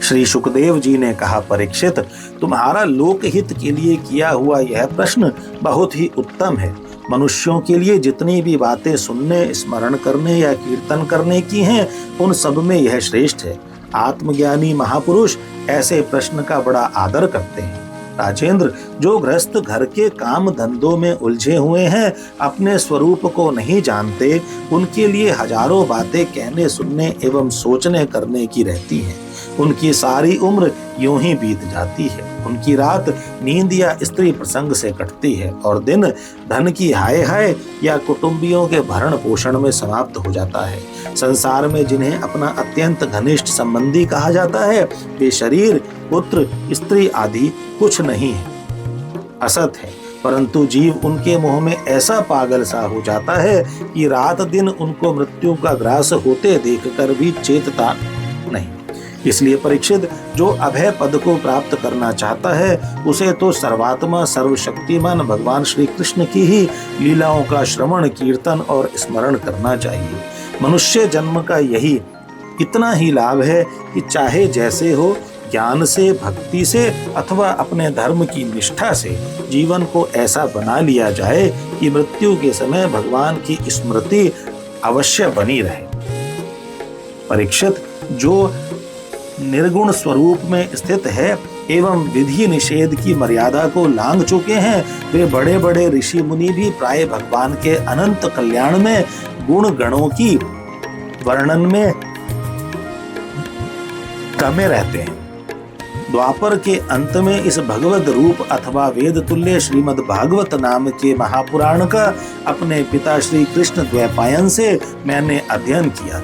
श्री सुखदेव जी ने कहा, परीक्षित, तुम्हारा लोकहित के लिए किया हुआ यह प्रश्न बहुत ही उत्तम है। मनुष्यों के लिए जितनी भी बातें सुनने, स्मरण करने या कीर्तन करने की हैं, उन सब में यह श्रेष्ठ है। आत्मज्ञानी महापुरुष ऐसे प्रश्न का बड़ा आदर करते हैं। राजेंद्र, जो गृहस्थ घर के काम धंधों में उलझे हुए हैं, अपने स्वरूप को नहीं जानते, उनके लिए हजारों बातें कहने, सुनने एवं सोचने करने की रहती हैं। उनकी सारी उम्र यूं ही बीत जाती है। उनकी रात नींद या स्त्री प्रसंग से कटती है और दिन धन की हाय हाय या कुटुंबियों के भरण पोषण में समाप्त हो जाता है। संसार में जिन्हें अपना अत्यंत घनिष्ठ संबंधी कहा जाता है, वे शरीर, पुत्र, स्त्री आदि कुछ नहीं है, असत है। परंतु जीव उनके मोह में ऐसा पागल सा हो जाता है कि रात दिन उनको मृत्यु का ग्रास होते देखकर भी चेतता नहीं। इसलिए परीक्षित, जो अभय पद को प्राप्त करना चाहता है, उसे तो सर्वात्मा सर्वशक्तिमान भगवान श्री कृष्ण की ही लीलाओं का श्रवण, कीर्तन और स्मरण करना चाहिए। मनुष्य जन्म का यही इतना ही लाभ है कि चाहे जैसे हो, ज्ञान से, भक्ति से अथवा अपने धर्म की निष्ठा से जीवन को ऐसा बना लिया जाए कि मृत्यु के समय भगवान की स्मृति अवश्य बनी रहे। परीक्षित, जो निर्गुण स्वरूप में स्थित है एवं विधि निषेध की मर्यादा को लांघ चुके हैं, वे बड़े बड़े ऋषि मुनि भी प्राय भगवान के अनंत कल्याण में, गुण गणों की वर्णन में कमे रहते हैं। द्वापर के अंत में इस भगवत रूप अथवा वेद तुल्य श्रीमद् भागवत नाम के महापुराण का अपने पिता श्री कृष्ण द्वैपायन से मैंने अध्ययन किया।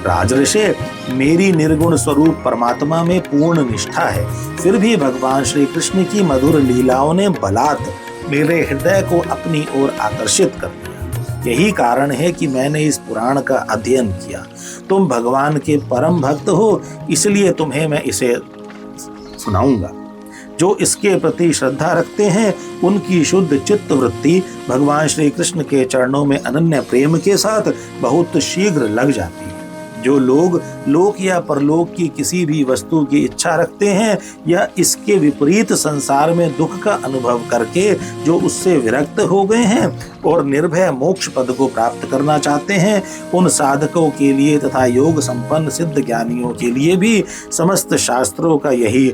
राजर्षि, मेरी निर्गुण स्वरूप परमात्मा में पूर्ण निष्ठा है, फिर भी भगवान श्री कृष्ण की मधुर लीलाओं ने बलात् मेरे हृदय को अपनी ओर आकर्षित कर दिया। यही कारण है कि मैंने इस पुराण का अध्ययन किया। तुम भगवान के परम भक्त हो, इसलिए तुम्हें मैं इसे सुनाऊंगा। जो इसके प्रति श्रद्धा रखते हैं, उनकी शुद्ध चित्त वृत्ति भगवान श्री कृष्ण के चरणों में अनन्य प्रेम के साथ बहुत शीघ्र लग जाती है। जो लोग लोक या परलोक की किसी भी वस्तु की इच्छा रखते हैं या इसके विपरीत संसार में दुख का अनुभव करके जो उससे विरक्त हो गए हैं और निर्भय मोक्ष पद को प्राप्त करना चाहते हैं, उन साधकों के लिए तथा योग संपन्न सिद्ध ज्ञानियों के लिए भी समस्त शास्त्रों का यही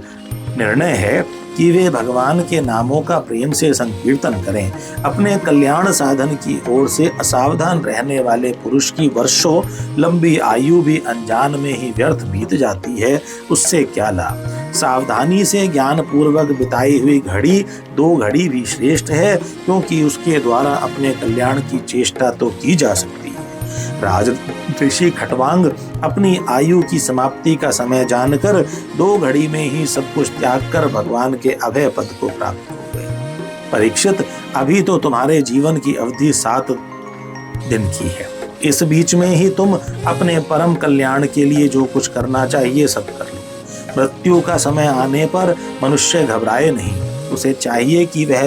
निर्णय है कि वे भगवान के नामों का प्रेम से संकीर्तन करें। अपने कल्याण साधन की ओर से असावधान रहने वाले पुरुष की वर्षों लंबी आयु भी अनजान में ही व्यर्थ बीत जाती है, उससे क्या लाभ। सावधानी से ज्ञान पूर्वक बिताई हुई घड़ी 2 घड़ी भी श्रेष्ठ है, क्योंकि उसके द्वारा अपने कल्याण की चेष्टा तो की जा सकती है। राज ऋषि खटवांग अपनी आयु की समाप्ति का समय जानकर 2 घड़ी में ही सब कुछ त्याग कर भगवान के अभय पद को प्राप्त हो गए। परीक्षित, अभी तो तुम्हारे जीवन की अवधि 7 दिन की है। इस बीच में ही तुम अपने परम कल्याण के लिए जो कुछ करना चाहिए सब कर लो। मृत्यु का समय आने पर मनुष्य घबराए नहीं। उसे चाहिए कि वह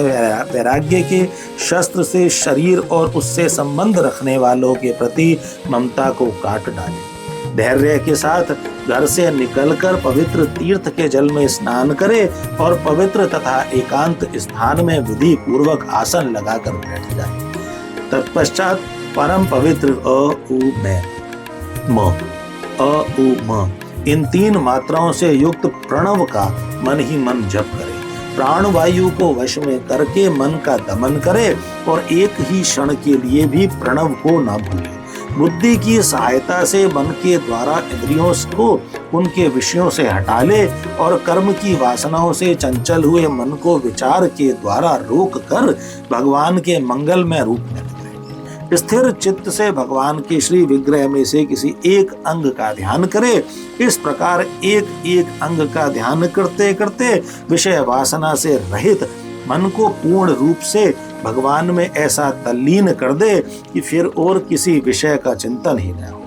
वैराग्य के शस्त्र से शरीर और उससे संबंध रखने वालों के प्रति ममता को काट डाले। धैर्य के साथ घर से निकलकर पवित्र तीर्थ के जल में स्नान करे और पवित्र तथा एकांत स्थान में विधि पूर्वक आसन लगाकर बैठ जाए। तत्पश्चात परम पवित्र म इन 3 मात्राओं से युक्त प्रणव का मन ही मन जप करे। प्राण वायु को वश में करके मन का दमन करे और एक ही क्षण के लिए भी प्रणव को न भूले। बुद्धि की सहायता से मन के द्वारा इंद्रियों को उनके विषयों से हटा ले और कर्म की वासनाओं से चंचल हुए मन को विचार के द्वारा रोक कर भगवान के मंगलमय रूप में स्थिर चित्त से भगवान के श्री विग्रह में से किसी एक अंग का ध्यान करे। इस प्रकार एक एक अंग का ध्यान करते करते विषय वासना से रहित मन को पूर्ण रूप से भगवान में ऐसा तल्लीन कर दे कि फिर और किसी विषय का चिंतन ही न हो।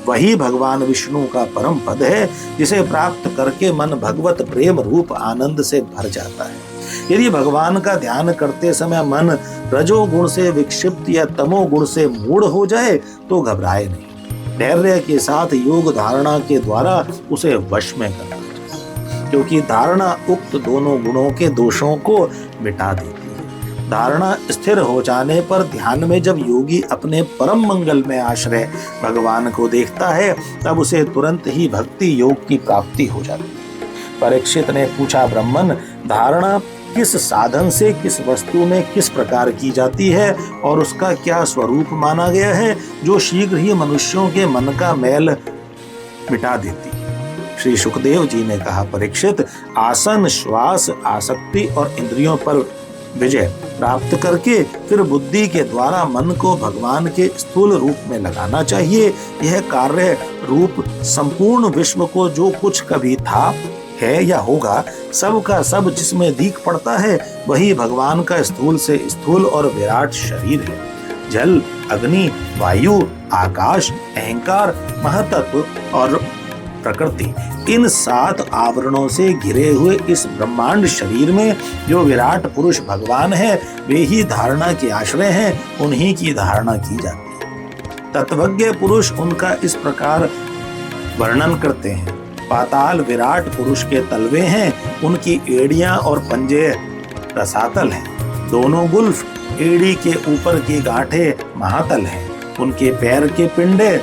वही भगवान विष्णु का परम पद है, जिसे प्राप्त करके मन भगवत प्रेम रूप आनंद से भर जाता है। यदि भगवान का ध्यान करते समय मन रजोगुण से विक्षिप्त या तमोगुण से मूढ़ हो जाए तो घबराए नहीं। धैर्य के साथ योग धारणा के द्वारा उसे वश में करना चाहिए। क्योंकि धारणा उक्त दोनों गुणों के दोषों को मिटा देती है। धारणा स्थिर हो जाने पर ध्यान में जब योगी अपने परम मंगल में आश्रय भगवान को देखता है, तब उसे तुरंत ही भक्ति योग की प्राप्ति हो जाती है। परीक्षित ने पूछा, ब्राह्मण, धारणा किस साधन से किस वस्तु में किस प्रकार की जाती है और उसका क्या स्वरूप माना गया है जो शीघ्र ही मनुष्यों के मन का मैल मिटा देती है? श्री सुखदेव जी ने कहा, परीक्षित, आसन, श्वास, आसक्ति और इंद्रियों पर विजय प्राप्त करके फिर बुद्धि के द्वारा मन को भगवान के स्थूल रूप में लगाना चाहिए। यह कार्य रूप संपूर्ण विश्व को जो कुछ कभी था, है या होगा, सब का सब जिसमें दीख पड़ता है, वही भगवान का स्थूल से स्थूल और विराट शरीर है। जल, अग्नि, वायु, आकाश, अहंकार, महतत्व और प्रकृति, इन 7 आवरणों से घिरे हुए इस ब्रह्मांड शरीर में जो विराट पुरुष भगवान है, वे ही धारणा के आश्रय हैं, उन्हीं की धारणा की जाती है। तत्वज्ञ पुरुष उनका इस प्रकार वर्णन करते हैं। पाताल विराट पुरुष के तलवे हैं, उनकी एड़ियां और पंजे रसातल हैं। दोनों गुल्फ एड़ी के ऊपर की गांठें महातल हैं, उनके पैर के पिंडे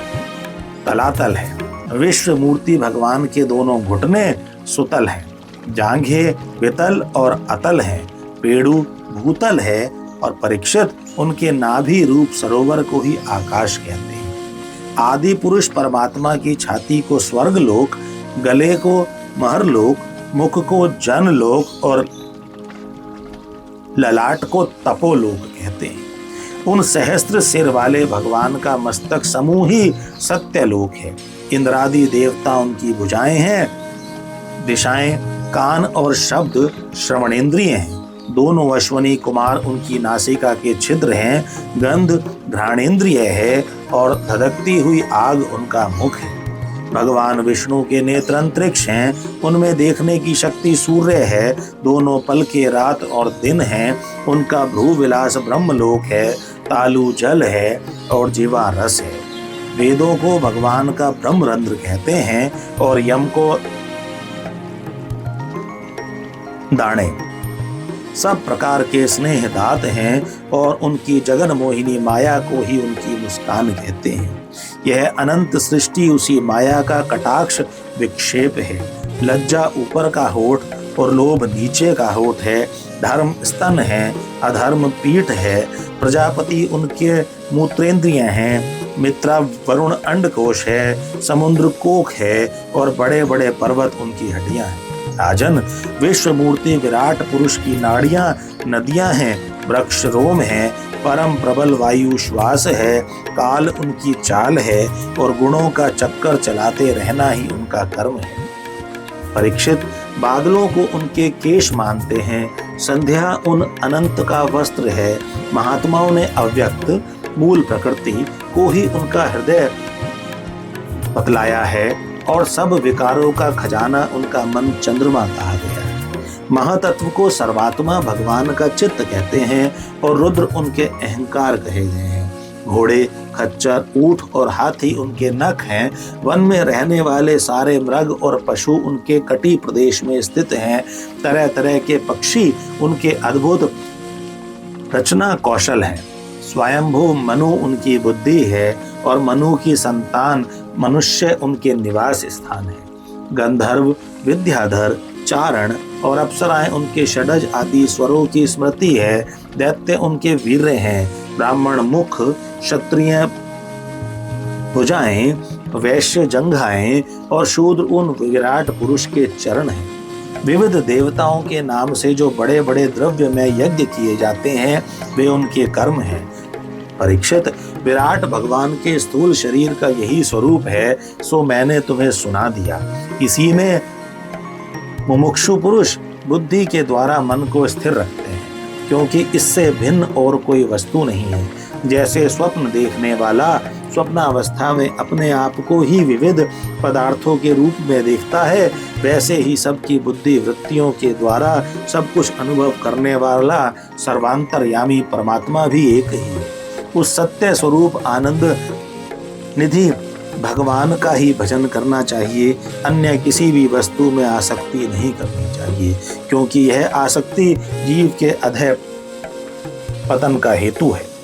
तलातल हैं। विश्व मूर्ति भगवान के दोनों घुटने सुतल हैं, जांघें वितल और अतल हैं, पेड़ू भूतल है और परीक्षित, उनके नाभि रूप सरोवर को ही आकाश कहते हैं। आदि पुरुष परमात्मा की छाती को स्वर्ग लोक, गले को महरलोक, मुख को जनलोक और ललाट को तपोलोक कहते हैं। उन सहस्त्र सिर वाले भगवान का मस्तक समूह ही सत्यलोक है। इंद्रादि देवता उनकी भुजाएं हैं, दिशाएं कान और शब्द श्रवणेंद्रिय हैं। दोनों अश्वनी कुमार उनकी नासिका के छिद्र हैं, गंध घ्राणेंद्रिय है और धधकती हुई आग उनका मुख है। भगवान विष्णु के नेत्र अंतरिक्ष हैं, उनमें देखने की शक्ति सूर्य है। दोनों पल के रात और दिन हैं, उनका भ्रू विलास ब्रह्मलोक है, तालु जल है और जीवा रस है। वेदों को भगवान का ब्रह्मरंध्र कहते हैं और यम को दाणे। सब प्रकार के स्नेह दात हैं और उनकी जगन मोहिनी माया को ही उनकी मुस्कान कहते हैं। यह अनंत सृष्टि उसी माया का कटाक्ष विक्षेप है। लज्जा ऊपर का होठ और लोभ नीचे का होठ है। धर्म स्तन है, अधर्म पीठ है। प्रजापति उनके मूत्रेंद्रिय हैं, मित्रा वरुण अंडकोश है, समुद्र कोख है और बड़े बड़े पर्वत उनकी हड्डियां हैं। राजन, विश्व मूर्ति विराट पुरुष की नाड़ियां नदियां हैं, वृक्ष रोम है, परम प्रबल वायु श्वास है, काल उनकी चाल है और गुणों का चक्कर चलाते रहना ही उनका कर्म है। परीक्षित, बादलों को उनके केश मानते हैं, संध्या उन अनंत का वस्त्र है। महात्माओं ने अव्यक्त मूल प्रकृति को ही उनका हृदय बतलाया है और सब विकारों का खजाना उनका मन चंद्रमा कहा गया है। महातत्व को सर्वात्मा भगवान का चित्त कहते हैं और रुद्र उनके अहंकार कहे गए हैं। घोड़े, खच्चर, ऊंट और हाथी उनके नख हैं। वन में रहने वाले सारे मृग और पशु उनके कटी प्रदेश में स्थित हैं। तरह तरह के पक्षी उनके अद्भुत रचना कौशल हैं। स्वयंभू मनु उनकी बुद्धि है और मनु की संतान मनुष्य उनके निवास स्थान है। गंधर्व, विद्याधर, चारण और अप्सराएं उनके षडज आदि स्वरों की स्मृति है। दैत्य उनके वीर्य हैं। ब्राह्मण मुख, क्षत्रिय भुजाएं, वैश्य जंघाएं और शूद्र उन विराट पुरुष के चरण हैं। विविध देवताओं के नाम से जो बड़े बड़े द्रव्य में यज्ञ किए जाते हैं, वे उनके कर्म हैं। परीक्षित, विराट भगवान के स्थूल शरीर का यही स्वरूप है, सो मैंने तुम्हें सुना दिया। इसी में मुमुक्षु पुरुष बुद्धि के द्वारा मन को स्थिर रखते हैं, क्योंकि इससे भिन्न और कोई वस्तु नहीं है। जैसे स्वप्न देखने वाला स्वप्नावस्था में अपने आप को ही विविध पदार्थों के रूप में देखता है, वैसे ही सबकी बुद्धि वृत्तियों के द्वारा सब कुछ अनुभव करने वाला सर्वांतर्यामी परमात्मा भी एक ही है। उस सत्य स्वरूप आनंद निधि भगवान का ही भजन करना चाहिए, अन्य किसी भी वस्तु में आसक्ति नहीं करनी चाहिए, क्योंकि यह आसक्ति जीव के अधः पतन का हेतु है।